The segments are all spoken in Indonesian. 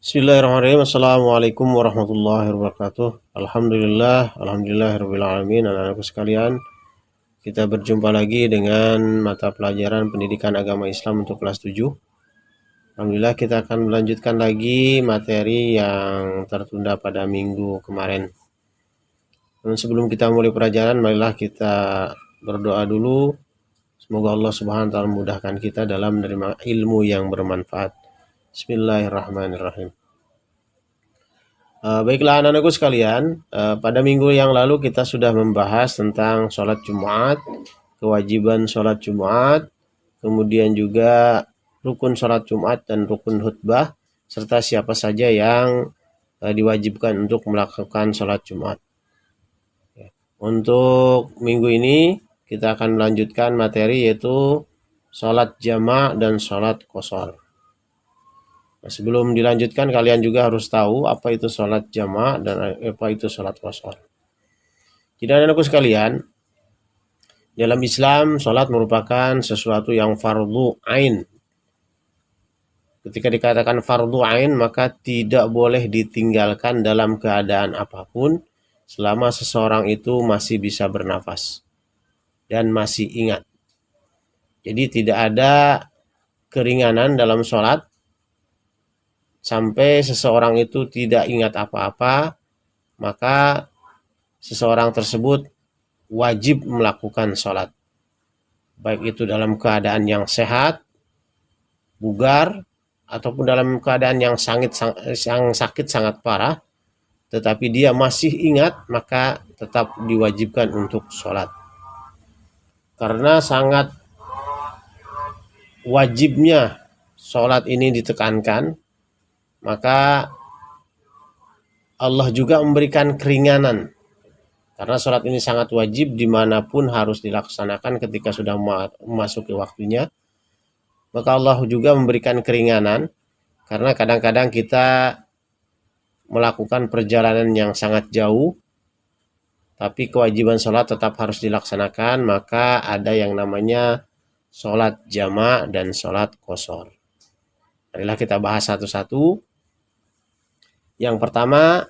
Bismillahirrahmanirrahim. Assalamualaikum warahmatullahi wabarakatuh. Alhamdulillah, alamin. Anak-anakku sekalian, kita berjumpa lagi dengan mata pelajaran pendidikan agama Islam untuk kelas 7. Alhamdulillah, kita akan melanjutkan lagi materi yang tertunda pada minggu kemarin. Dan sebelum kita mulai pelajaran, marilah kita berdoa dulu. Semoga Allah Subhanahu wa taala memudahkan kita dalam menerima ilmu yang bermanfaat. Bismillahirrahmanirrahim. Baiklah anak-anakku sekalian, pada minggu yang lalu kita sudah membahas tentang sholat Jumat, kewajiban sholat Jumat, kemudian juga rukun sholat Jumat dan rukun khutbah, serta siapa saja yang diwajibkan untuk melakukan sholat Jumat. Untuk minggu ini kita akan melanjutkan materi yaitu sholat jama' dan sholat qashar. Nah, sebelum dilanjutkan kalian juga harus tahu apa itu sholat jama' dan apa itu sholat qashar. Jadi anak-anakku sekalian, dalam Islam sholat merupakan sesuatu yang fardu ain. Ketika dikatakan fardu ain maka tidak boleh ditinggalkan dalam keadaan apapun selama seseorang itu masih bisa bernafas dan masih ingat. Jadi tidak ada keringanan dalam sholat sampai seseorang itu tidak ingat apa-apa, maka seseorang tersebut wajib melakukan sholat. Baik itu dalam keadaan yang sehat, bugar, ataupun dalam keadaan yang sakit sangat parah, tetapi dia masih ingat, maka tetap diwajibkan untuk sholat. Karena sangat wajibnya sholat ini ditekankan, maka Allah juga memberikan keringanan. Karena sholat ini sangat wajib dimanapun harus dilaksanakan ketika sudah memasuki waktunya. Maka Allah juga memberikan keringanan. Karena kadang-kadang kita melakukan perjalanan yang sangat jauh, tapi kewajiban sholat tetap harus dilaksanakan. Maka ada yang namanya sholat jama' dan sholat qashar. Marilah kita bahas satu-satu. Yang pertama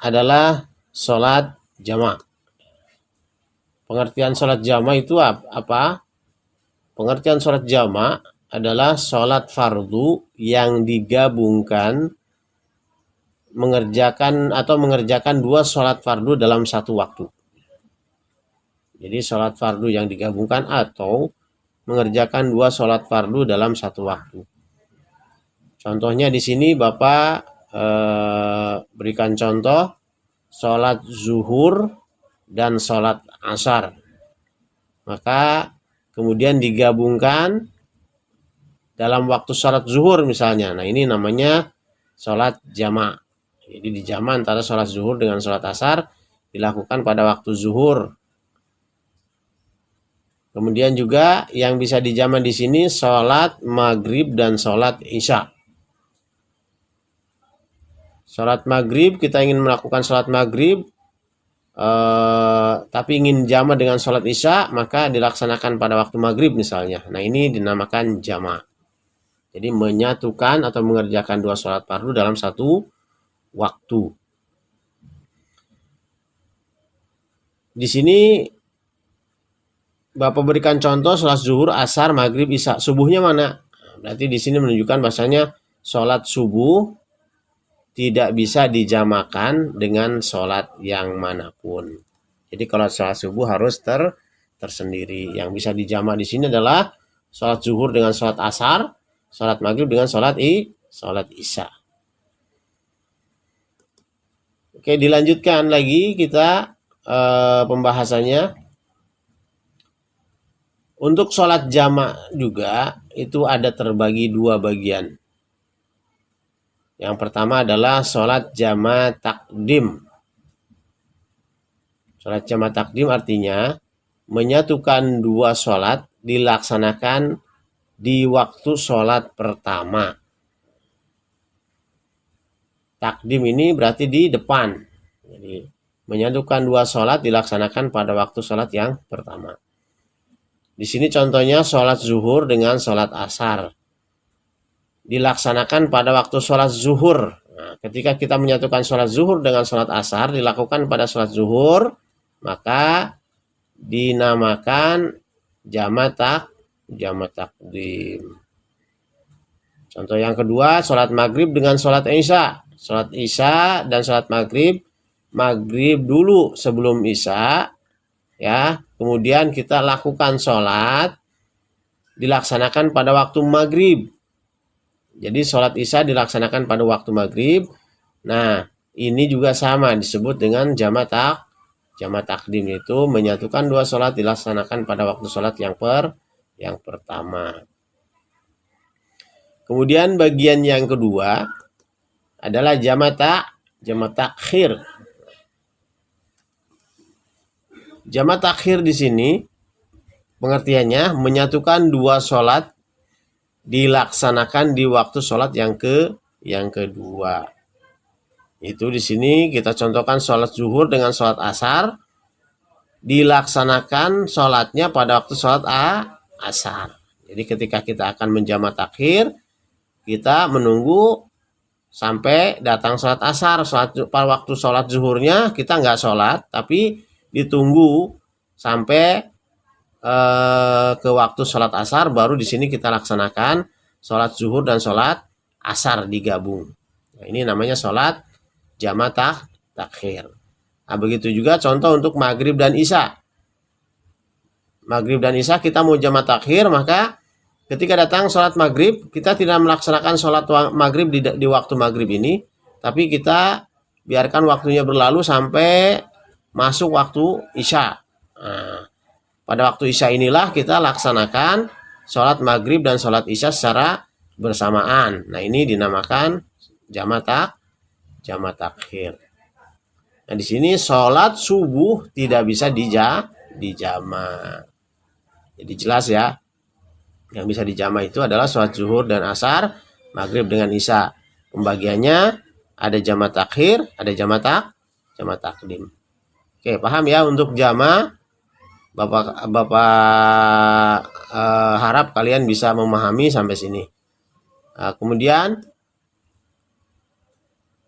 adalah sholat jama'. Pengertian sholat jama' itu apa? Pengertian sholat jama' adalah sholat fardu yang digabungkan mengerjakan dua sholat fardu dalam satu waktu. Jadi sholat fardu yang digabungkan atau mengerjakan dua sholat fardu dalam satu waktu. Contohnya di sini Bapak berikan contoh sholat zuhur dan sholat asar, maka kemudian digabungkan dalam waktu sholat zuhur misalnya. Nah ini namanya sholat jama'. Jadi dijama' antara sholat zuhur dengan sholat asar dilakukan pada waktu zuhur. Kemudian juga yang bisa dijama' di sini sholat maghrib dan sholat isya. Sholat maghrib, kita ingin melakukan sholat maghrib, tapi ingin jama' dengan sholat isya, maka dilaksanakan pada waktu maghrib misalnya. Nah ini dinamakan jama'. Jadi menyatukan atau mengerjakan dua sholat fardu dalam satu waktu. Di sini Bapak berikan contoh sholat zuhur, asar, maghrib, isya. Subuhnya mana? Berarti di sini menunjukkan bahasanya sholat subuh tidak bisa dijamakan dengan sholat yang manapun. Jadi kalau sholat subuh harus tersendiri. Yang bisa dijamak di sini adalah sholat zuhur dengan sholat asar, sholat maghrib dengan sholat isya. Oke, dilanjutkan lagi kita pembahasannya. Untuk sholat jamak juga itu ada terbagi dua bagian. Yang pertama adalah sholat jama' takdim. Sholat jama' takdim artinya menyatukan dua sholat dilaksanakan di waktu sholat pertama. Takdim ini berarti di depan. Jadi menyatukan dua sholat dilaksanakan pada waktu sholat yang pertama. Di sini contohnya sholat zuhur dengan sholat asar. dilaksanakan pada waktu sholat zuhur. Nah, ketika kita menyatukan sholat zuhur dengan sholat asar dilakukan pada sholat zuhur, maka dinamakan jamak takdim. Contoh yang kedua, sholat maghrib dengan sholat isya. Sholat isya dan sholat maghrib dulu sebelum isya, ya. Kemudian kita lakukan sholat dilaksanakan pada waktu maghrib. Jadi sholat isya dilaksanakan pada waktu maghrib. Nah, ini juga sama disebut dengan jamak takdim, itu menyatukan dua sholat dilaksanakan pada waktu sholat yang pertama. Kemudian bagian yang kedua adalah jamak takhir. Jamak takhir di sini pengertiannya menyatukan dua sholat dilaksanakan di waktu sholat yang kedua. Itu di sini kita contohkan sholat zuhur dengan sholat asar, dilaksanakan sholatnya pada waktu sholat asar. Jadi ketika kita akan menjamak takhir, kita menunggu sampai datang sholat asar. Pada waktu sholat zuhurnya kita nggak sholat, tapi ditunggu sampai ke waktu sholat asar, baru di sini kita laksanakan sholat zuhur dan sholat asar digabung. Nah, ini namanya sholat jamak takhir. Nah, begitu juga contoh untuk maghrib dan isya. Maghrib dan isya kita mau jamak takhir, maka ketika datang sholat maghrib, kita tidak melaksanakan sholat maghrib di waktu maghrib ini, tapi kita biarkan waktunya berlalu sampai masuk waktu isya. Nah, pada waktu isya inilah kita laksanakan sholat maghrib dan sholat isya secara bersamaan. Nah, ini dinamakan jamak takhir. Nah, di sini sholat subuh tidak bisa dijamak. Jadi jelas ya. Yang bisa dijamak itu adalah sholat zuhur dan asar, maghrib dengan isya. Pembagiannya ada jamak takhir, ada jamak takdim. Oke, paham ya untuk jamak? Bapak harap kalian bisa memahami sampai sini. Kemudian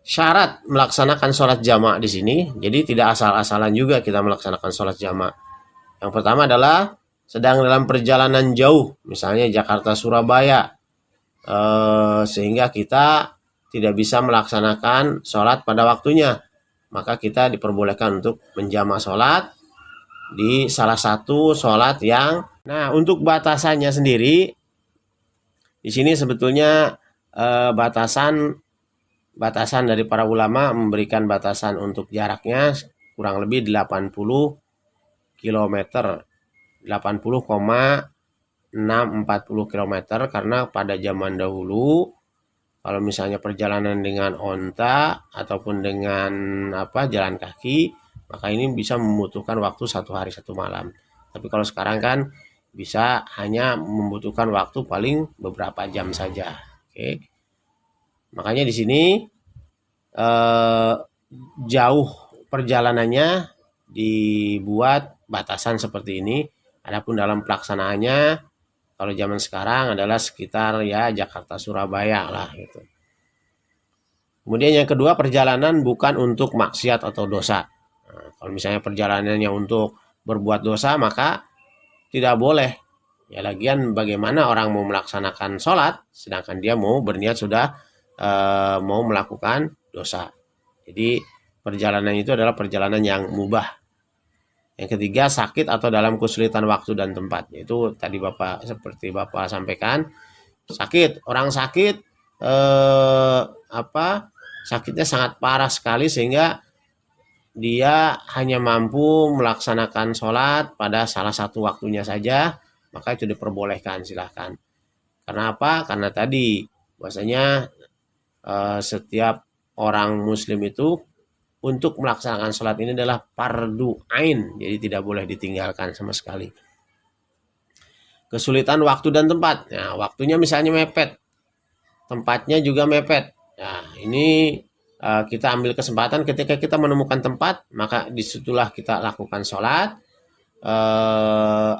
syarat melaksanakan sholat jamak di sini, jadi tidak asal-asalan juga kita melaksanakan sholat jamak. Yang pertama adalah sedang dalam perjalanan jauh, misalnya Jakarta Surabaya, sehingga kita tidak bisa melaksanakan sholat pada waktunya, maka kita diperbolehkan untuk menjamak sholat di salah satu sholat yang. Nah, untuk batasannya sendiri di sini sebetulnya batasan dari para ulama memberikan batasan untuk jaraknya kurang lebih 80 km, 80,640 km, karena pada zaman dahulu kalau misalnya perjalanan dengan onta ataupun dengan jalan kaki, maka ini bisa membutuhkan waktu 1 hari 1 malam. Tapi kalau sekarang kan bisa hanya membutuhkan waktu paling beberapa jam saja. Oke. Makanya di sini jauh perjalanannya dibuat batasan seperti ini. Adapun dalam pelaksanaannya kalau zaman sekarang adalah sekitar ya Jakarta Surabaya lah gitu. Kemudian yang kedua, perjalanan bukan untuk maksiat atau dosa. Nah, kalau misalnya perjalanannya untuk berbuat dosa, maka tidak boleh. Ya, lagian bagaimana orang mau melaksanakan sholat, sedangkan dia mau berniat sudah mau melakukan dosa. Jadi perjalanan itu adalah perjalanan yang mubah. Yang ketiga, sakit atau dalam kesulitan waktu dan tempat. Itu tadi seperti Bapak sampaikan, sakit, orang sakit sakitnya sangat parah sekali sehingga dia hanya mampu melaksanakan sholat pada salah satu waktunya saja, maka itu diperbolehkan, silahkan. Karena apa? Karena tadi bahwasanya setiap orang muslim itu untuk melaksanakan sholat ini adalah fardu ain, jadi tidak boleh ditinggalkan sama sekali. Kesulitan waktu dan tempat. Nah, waktunya misalnya mepet, tempatnya juga mepet. Nah, ini kita ambil kesempatan ketika kita menemukan tempat, maka disitulah kita lakukan sholat.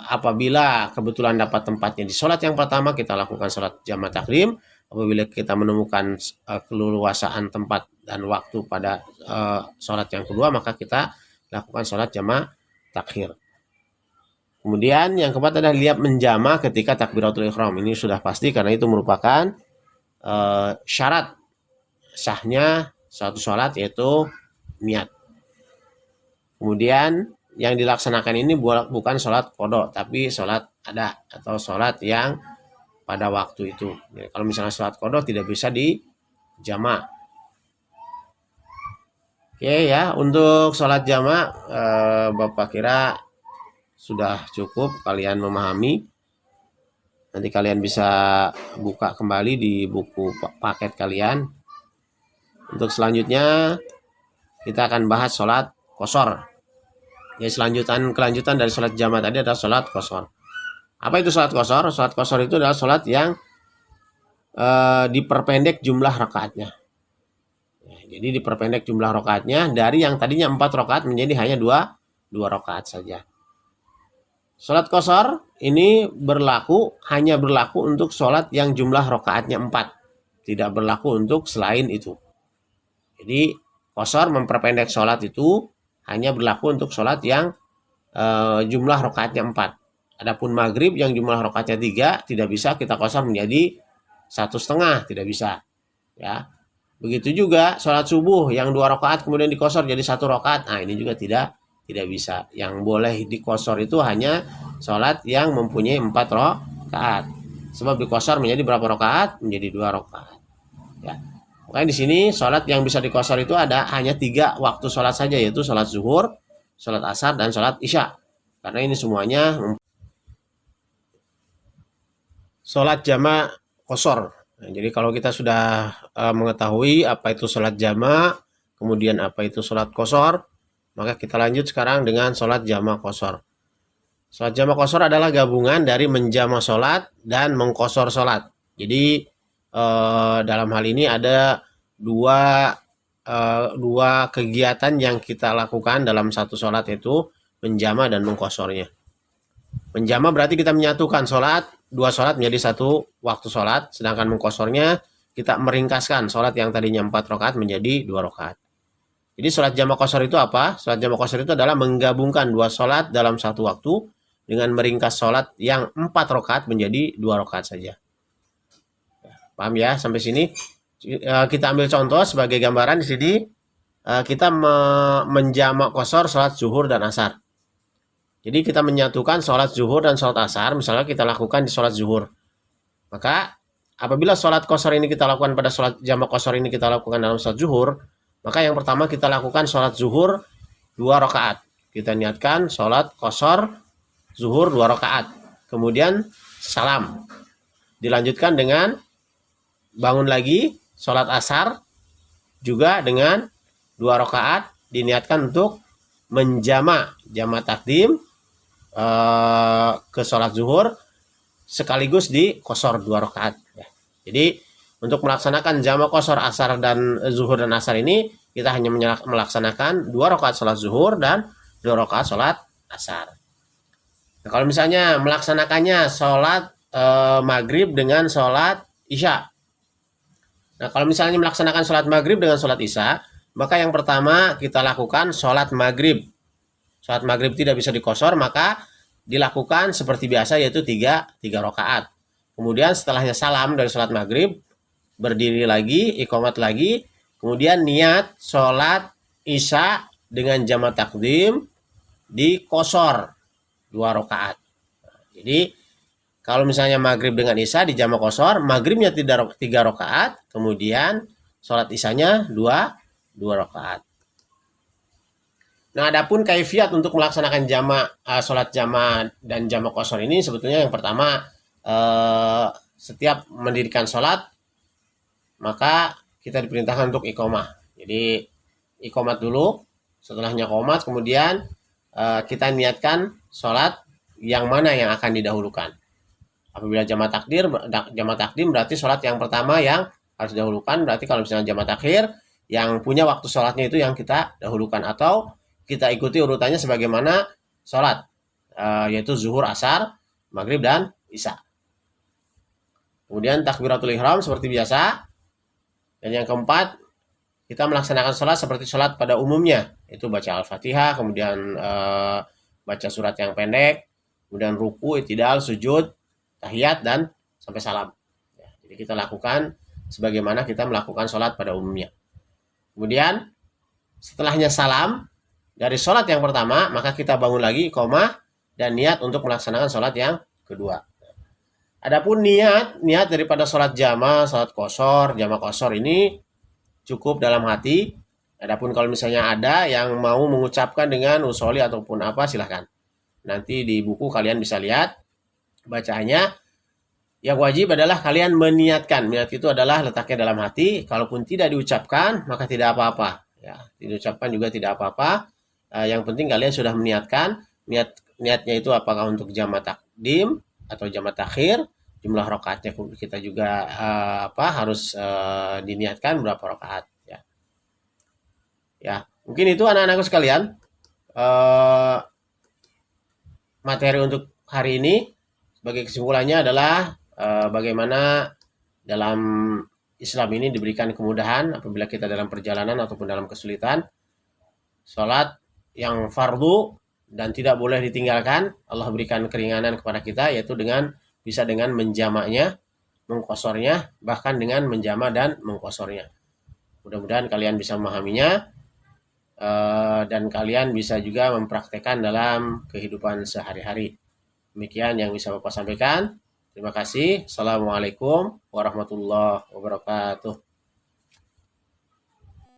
Apabila kebetulan dapat tempatnya di sholat yang pertama, kita lakukan sholat jamak takdim. apabila kita menemukan keleluasaan tempat dan waktu pada sholat yang kedua, maka kita lakukan sholat jama' takhir. Kemudian yang keempat adalah niat menjama ketika takbiratul ihram. Ini sudah pasti karena itu merupakan syarat sahnya suatu sholat, yaitu niat. Kemudian yang dilaksanakan ini bukan sholat qada, tapi sholat ada atau sholat yang pada waktu itu. Jadi, kalau misalnya sholat qada tidak bisa dijama'. Oke ya, untuk sholat jama' Bapak kira sudah cukup kalian memahami. Nanti kalian bisa buka kembali di buku paket kalian. Untuk selanjutnya kita akan bahas sholat qashar. Ya, kelanjutan dari sholat jama' tadi adalah sholat qashar. Apa itu sholat qashar? Sholat qashar itu adalah sholat yang diperpendek jumlah rakaatnya. Ya, jadi diperpendek jumlah rakaatnya dari yang tadinya 4 rakaat menjadi hanya 2 rakaat saja. Sholat qashar ini hanya berlaku untuk sholat yang jumlah rakaatnya 4. Tidak berlaku untuk selain itu. Jadi qashar memperpendek sholat itu hanya berlaku untuk sholat yang jumlah rakaatnya 4. Adapun maghrib yang jumlah rakaatnya 3 tidak bisa kita qashar menjadi 1,5, tidak bisa. Ya. Begitu juga sholat subuh yang 2 rakaat kemudian diqashar jadi 1 rakaat. Nah, ini juga tidak bisa. Yang boleh diqashar itu hanya sholat yang mempunyai 4 rakaat. Sebab diqashar menjadi berapa rakaat? Menjadi 2 rakaat. Ya. Makanya di sini sholat yang bisa diqashar itu ada hanya 3 waktu sholat saja, yaitu sholat zuhur, sholat asar, dan sholat isya. Karena ini semuanya sholat jama' qashar. Nah, jadi kalau kita sudah mengetahui apa itu sholat jama', kemudian apa itu sholat qashar, maka kita lanjut sekarang dengan sholat jama' qashar. Sholat jama' qashar adalah gabungan dari menjama' sholat dan mengqashar sholat. Jadi dalam hal ini ada dua kegiatan yang kita lakukan dalam satu sholat, yaitu menjama' dan mengqasharnya. Menjama' berarti kita menyatukan dua sholat menjadi satu waktu sholat, sedangkan mengqasharnya kita meringkaskan sholat yang tadinya 4 rakaat menjadi 2 rakaat. Jadi sholat jama' qashar itu apa? Sholat jama' qashar itu adalah menggabungkan 2 sholat dalam satu waktu dengan meringkas sholat yang 4 rakaat menjadi 2 rakaat saja. Paham ya sampai sini? Kita ambil contoh sebagai gambaran di sini. Kita menjama' qashar sholat zuhur dan asar. Jadi kita menyatukan sholat zuhur dan sholat asar. Misalnya kita lakukan di sholat zuhur. Maka apabila sholat qashar ini kita lakukan pada sholat jama' qashar ini kita lakukan dalam sholat zuhur, maka yang pertama kita lakukan sholat zuhur 2 rakaat. Kita niatkan sholat qashar zuhur 2 rakaat. Kemudian salam. Dilanjutkan dengan bangun lagi sholat asar juga dengan 2 rakaat, diniatkan untuk menjama' jama' takdim ke sholat zuhur sekaligus di qashar 2 rakaat. Jadi untuk melaksanakan jama' qashar asar dan zuhur dan asar ini kita hanya melaksanakan 2 rakaat sholat zuhur dan 2 rakaat sholat asar. Nah, kalau misalnya melaksanakannya sholat maghrib dengan sholat isya. Nah, kalau misalnya melaksanakan sholat maghrib dengan sholat isya, maka yang pertama kita lakukan sholat maghrib. Sholat maghrib tidak bisa diqashar, maka dilakukan seperti biasa, yaitu 3 rakaat. Kemudian setelahnya salam dari sholat maghrib, berdiri lagi, iqamat lagi, kemudian niat sholat isya dengan jama' takdim diqashar 2 rakaat. Jadi kalau misalnya maghrib dengan isya di jama' qashar, maghribnya 3 rakaat, kemudian sholat isyanya 2 rakaat. Nah, adapun kaifiat untuk melaksanakan sholat jama' dan jama' qashar ini sebetulnya yang pertama, setiap mendirikan sholat maka kita diperintahkan untuk iqamah. Jadi iqamat dulu, setelahnya qomat, kemudian kita niatkan sholat yang mana yang akan didahulukan. Apabila jama' takdim berarti sholat yang pertama yang harus didahulukan. Berarti kalau misalnya jama' takhir, yang punya waktu sholatnya itu yang kita dahulukan, atau kita ikuti urutannya sebagaimana sholat, yaitu zuhur, asar, maghrib, dan isya. Kemudian takbiratul ihram seperti biasa. Dan yang keempat, kita melaksanakan sholat seperti sholat pada umumnya. Itu baca Al-Fatihah, kemudian baca surat yang pendek, kemudian ruku, i'tidal, sujud, tahiyat, dan sampai salam. Ya, jadi kita lakukan sebagaimana kita melakukan sholat pada umumnya. Kemudian setelahnya salam, dari sholat yang pertama, maka kita bangun lagi, iqamah, dan niat untuk melaksanakan sholat yang kedua. Adapun niat daripada sholat jama, sholat kosor, jama kosor ini cukup dalam hati. Adapun kalau misalnya ada yang mau mengucapkan dengan usolli ataupun apa, silahkan. Nanti di buku kalian bisa lihat bacaannya. Yang wajib adalah kalian meniatkan. Niat itu adalah letaknya dalam hati. Kalaupun tidak diucapkan, maka tidak apa-apa. Ya, tidak diucapkan juga tidak apa-apa. Yang penting kalian sudah meniatkan. Niatnya itu apakah untuk jama takdim atau jama takhir. Jumlah rakaatnya kita juga harus diniatkan berapa rakaat, ya. Ya, mungkin itu anak-anakku sekalian materi untuk hari ini. Sebagai kesimpulannya adalah bagaimana dalam Islam ini diberikan kemudahan apabila kita dalam perjalanan ataupun dalam kesulitan. Sholat yang fardu dan tidak boleh ditinggalkan, Allah berikan keringanan kepada kita, yaitu bisa dengan menjamaknya, mengkosornya, bahkan dengan menjama dan mengkosornya. Mudah-mudahan kalian bisa memahaminya dan kalian bisa juga mempraktekkan dalam kehidupan sehari-hari. Demikian yang bisa Bapak sampaikan. Terima kasih. Assalamualaikum warahmatullahi wabarakatuh.